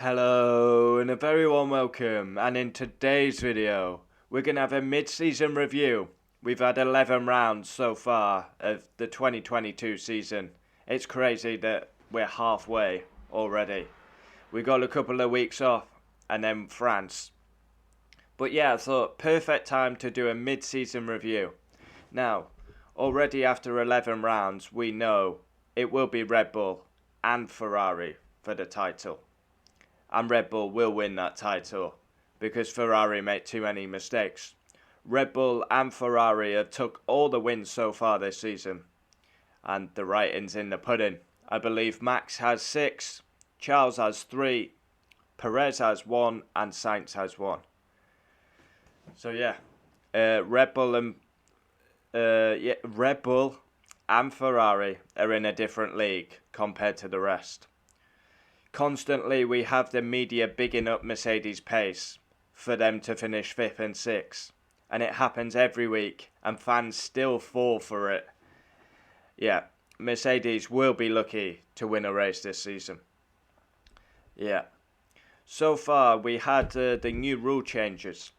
Hello and a very warm welcome, and in today's video we're going to have a mid-season review. We've had 11 rounds so far of the 2022 season. It's crazy that we're halfway already. We got a couple of weeks off and then France. But yeah, I thought perfect time to do a mid-season review. Now, already after 11 rounds we know it will be Red Bull and Ferrari for the title. And Red Bull will win that title because Ferrari made too many mistakes. Red Bull and Ferrari have took all the wins so far this season, and the writing's in the pudding. I believe Max has 6, Charles has 3, Perez has 1, and Sainz has 1. So yeah, Red Bull and Ferrari are in a different league compared to the rest. Constantly we have the media bigging up Mercedes' pace for them to finish 5th and 6th. And it happens every week and fans still fall for it. Yeah, Mercedes will be lucky to win a race this season. Yeah. So far we had the new rule changes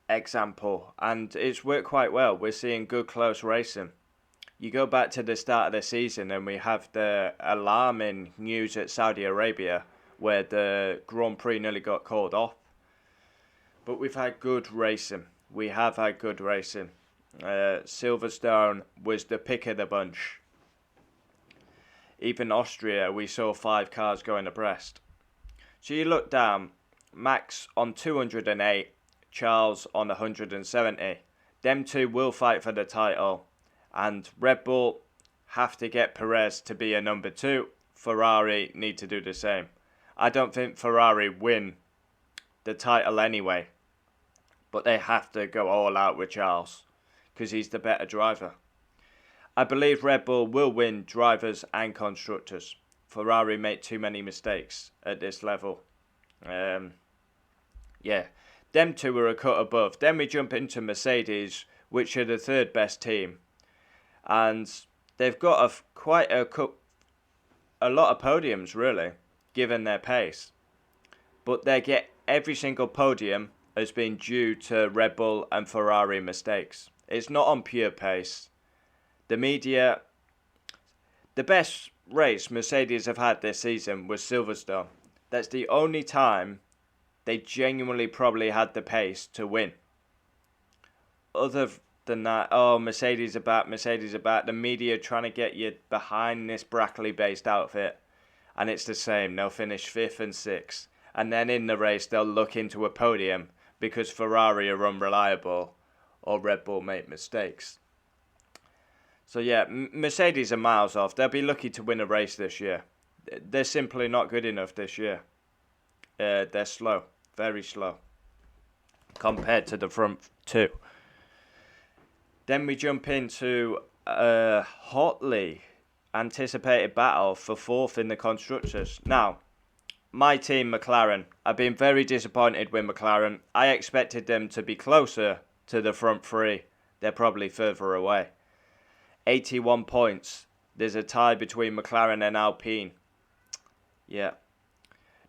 example, and it's worked quite well. We're seeing good close racing. You go back to the start of the season and we have the alarming news at Saudi Arabia where the Grand Prix nearly got called off. But we've had good racing. We have had good racing. Silverstone was the pick of the bunch. Even Austria, we saw 5 cars going abreast. So you look down, Max on 208, Charles on 170. Them two will fight for the title. And Red Bull have to get Perez to be a number 2. Ferrari need to do the same. I don't think Ferrari win the title anyway. But they have to go all out with Charles. Because he's the better driver. I believe Red Bull will win drivers and constructors. Ferrari made too many mistakes at this level. Yeah. Them two are a cut above. Then we jump into Mercedes, which are the 3rd best team. And they've got a lot of podiums, really, given their pace. But every single podium has been due to Red Bull and Ferrari mistakes. It's not on pure pace. The media, the best race Mercedes have had this season was Silverstone. That's the only time they genuinely probably had the pace to win. Other than that, Mercedes about. The media trying to get you behind this Brackley-based outfit. And it's the same. They'll finish 5th and 6th. And then in the race, they'll look into a podium because Ferrari are unreliable or Red Bull make mistakes. So yeah, Mercedes are miles off. They'll be lucky to win a race this year. They're simply not good enough this year. They're slow. Very slow. Compared to the front 2. Then we jump into a hotly anticipated battle for 4th in the Constructors. Now, my team, McLaren, I've been very disappointed with McLaren. I expected them to be closer to the front 3. They're probably further away. 81 points. There's a tie between McLaren and Alpine. Yeah.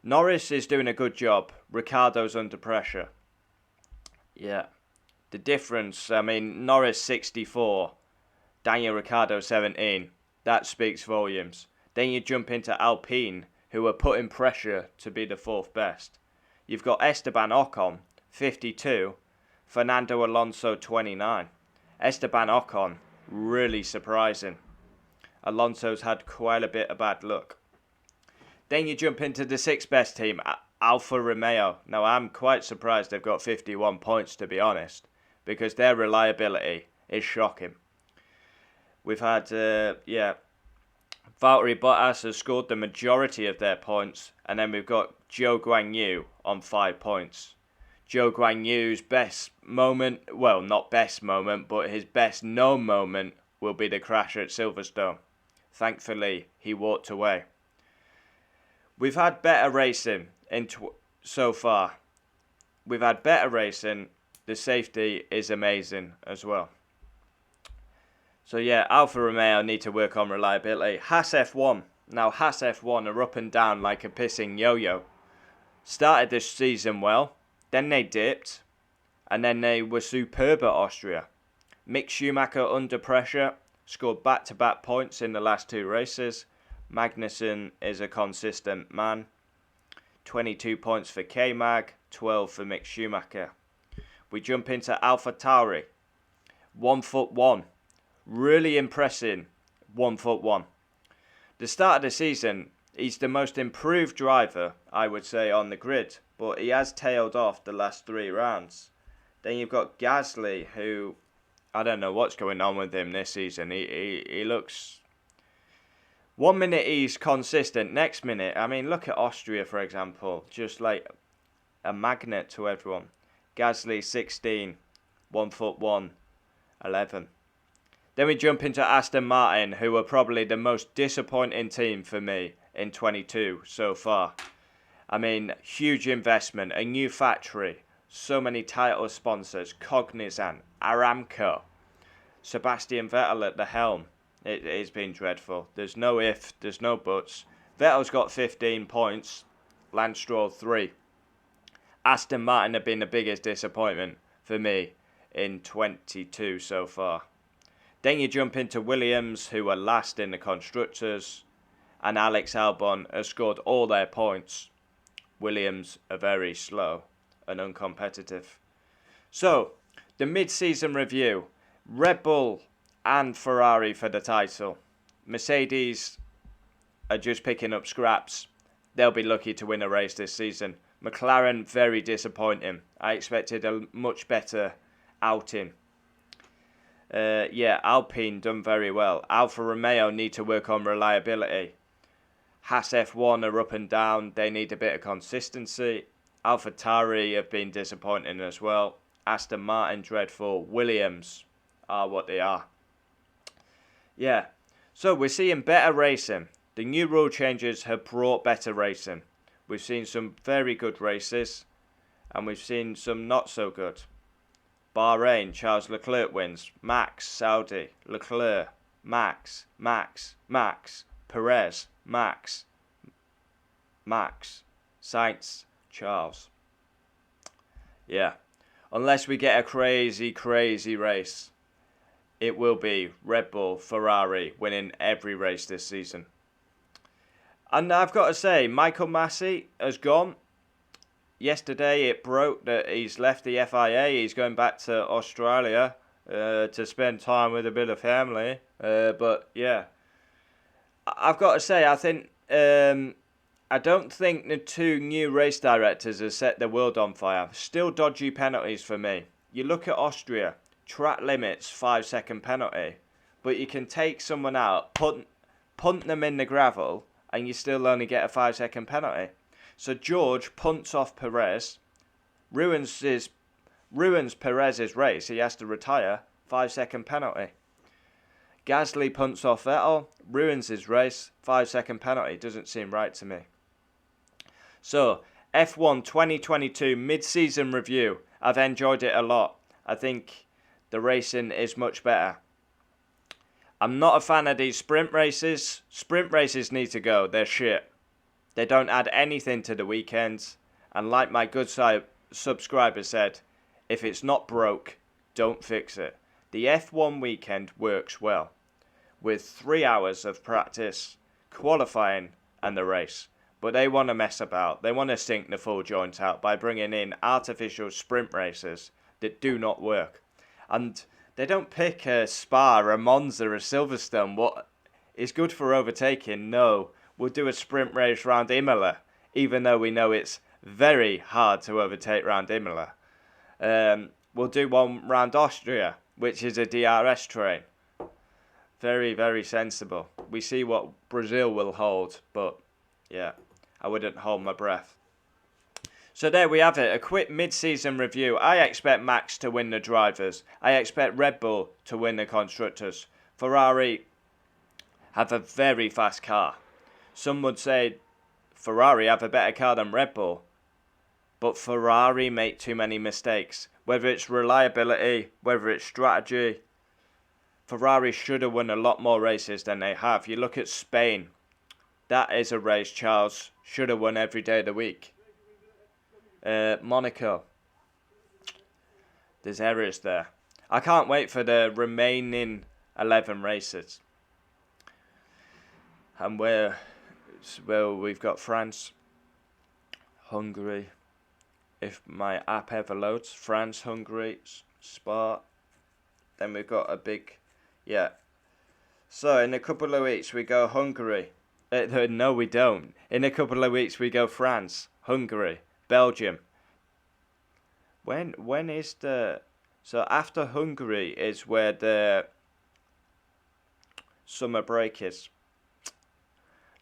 Norris is doing a good job. Ricciardo's under pressure. Yeah. The difference, Norris 64, Daniel Ricciardo 17. That speaks volumes. Then you jump into Alpine, who are putting pressure to be the 4th best. You've got Esteban Ocon, 52, Fernando Alonso 29. Esteban Ocon, really surprising. Alonso's had quite a bit of bad luck. Then you jump into the 6th best team, Alfa Romeo. Now I'm quite surprised they've got 51 points, to be honest, because their reliability is shocking. We've had, Valtteri Bottas has scored the majority of their points, and then we've got Zhou Guanyu on 5 points. Zhou Guanyu's best moment, well, not best moment, but his best known moment will be the crash at Silverstone. Thankfully, he walked away. We've had better racing so far. We've had better racing. The safety is amazing as well. So yeah, Alfa Romeo need to work on reliability. Haas F1. Now Haas F1 are up and down like a pissing yo-yo. Started this season well, then they dipped, and then they were superb at Austria. Mick Schumacher under pressure, scored back-to-back points in the last 2 races. Magnussen is a consistent man. 22 points for K-Mag, 12 for Mick Schumacher. We jump into AlphaTauri. 1'1". Really impressing 1'1". The start of the season, he's the most improved driver, I would say, on the grid. But he has tailed off the last 3 rounds. Then you've got Gasly, who, I don't know what's going on with him this season. He looks... One minute he's consistent, next minute, I mean, look at Austria, for example. Just like a magnet to everyone. Gasly, 16, 1'1", 11. Then we jump into Aston Martin, who are probably the most disappointing team for me in 22 so far. I mean, huge investment, a new factory, so many title sponsors, Cognizant, Aramco, Sebastian Vettel at the helm. It's been dreadful. There's no if, there's no buts. Vettel's got 15 points, Lance Stroll 3. Aston Martin have been the biggest disappointment for me in 22 so far. Then you jump into Williams, who are last in the Constructors, and Alex Albon has scored all their points. Williams are very slow and uncompetitive. So, the mid-season review. Red Bull and Ferrari for the title. Mercedes are just picking up scraps. They'll be lucky to win a race this season. McLaren, very disappointing. I expected a much better outing. Alpine done very well. Alfa Romeo need to work on reliability. Haas F1 are up and down. They need a bit of consistency. AlphaTauri have been disappointing as well. Aston Martin, dreadful. Williams are what they are. Yeah, so we're seeing better racing. The new rule changes have brought better racing. We've seen some very good races, and we've seen some not so good. Bahrain, Charles Leclerc wins. Max, Saudi, Leclerc, Max, Perez, Max, Sainz, Charles. Yeah, unless we get a crazy race, it will be Red Bull, Ferrari winning every race this season. And I've got to say, Michael Massey has gone. Yesterday it broke that he's left the FIA. He's going back to Australia to spend time with a bit of family. But yeah, I've got to say, I think I don't think the 2 new race directors have set the world on fire. Still dodgy penalties for me. You look at Austria. Track limits 5-second penalty, but you can take someone out, punt them in the gravel, and you still only get a 5-second penalty. So George punts off Perez, ruins Perez's race. He has to retire. 5-second penalty. Gasly punts off Vettel, ruins his race. 5-second penalty. Doesn't seem right to me. So F1 2022 mid-season review. I've enjoyed it a lot. I think the racing is much better. I'm not a fan of these sprint races. Sprint races need to go. They're shit. They don't add anything to the weekends. And like my good subscriber said, if it's not broke, don't fix it. The F1 weekend works well, with 3 hours of practice, qualifying and the race. But they want to mess about. They want to sink the full joint out by bringing in artificial sprint races that do not work. And they don't pick a Spa, a Monza, a Silverstone. What is good for overtaking? No, we'll do a sprint race round Imola, even though we know it's very hard to overtake round Imola. We'll do one round Austria, which is a DRS train. Very, very sensible. We see what Brazil will hold, but yeah, I wouldn't hold my breath. So there we have it, a quick mid-season review. I expect Max to win the drivers. I expect Red Bull to win the constructors. Ferrari have a very fast car. Some would say Ferrari have a better car than Red Bull. But Ferrari make too many mistakes. Whether it's reliability, whether it's strategy. Ferrari should have won a lot more races than they have. You look at Spain. That is a race Charles should have won every day of the week. Monaco. There's errors there. I can't wait for the remaining 11 races. And we've got France, Hungary. If my app ever loads, France, Hungary, Spa. Then we've got a big, yeah. So in a couple of weeks we go Hungary. No, we don't. In a couple of weeks we go France, Hungary, Belgium. When is the... So after Hungary is where the summer break is.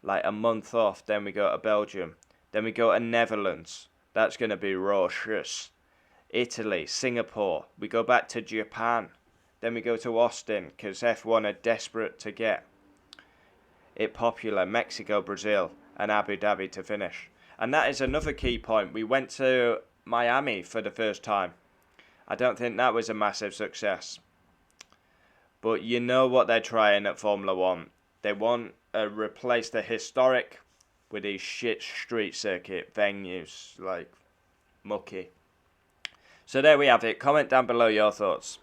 Like a month off, then we go to Belgium. Then we go to Netherlands. That's going to be raucous. Italy, Singapore. We go back to Japan. Then we go to Austin, because F1 are desperate to get it popular. Mexico, Brazil, and Abu Dhabi to finish. And that is another key point. We went to Miami for the first time. I don't think that was a massive success. But you know what they're trying at Formula 1. They want to replace the historic with these shit street circuit venues, like mucky. So there we have it. Comment down below your thoughts.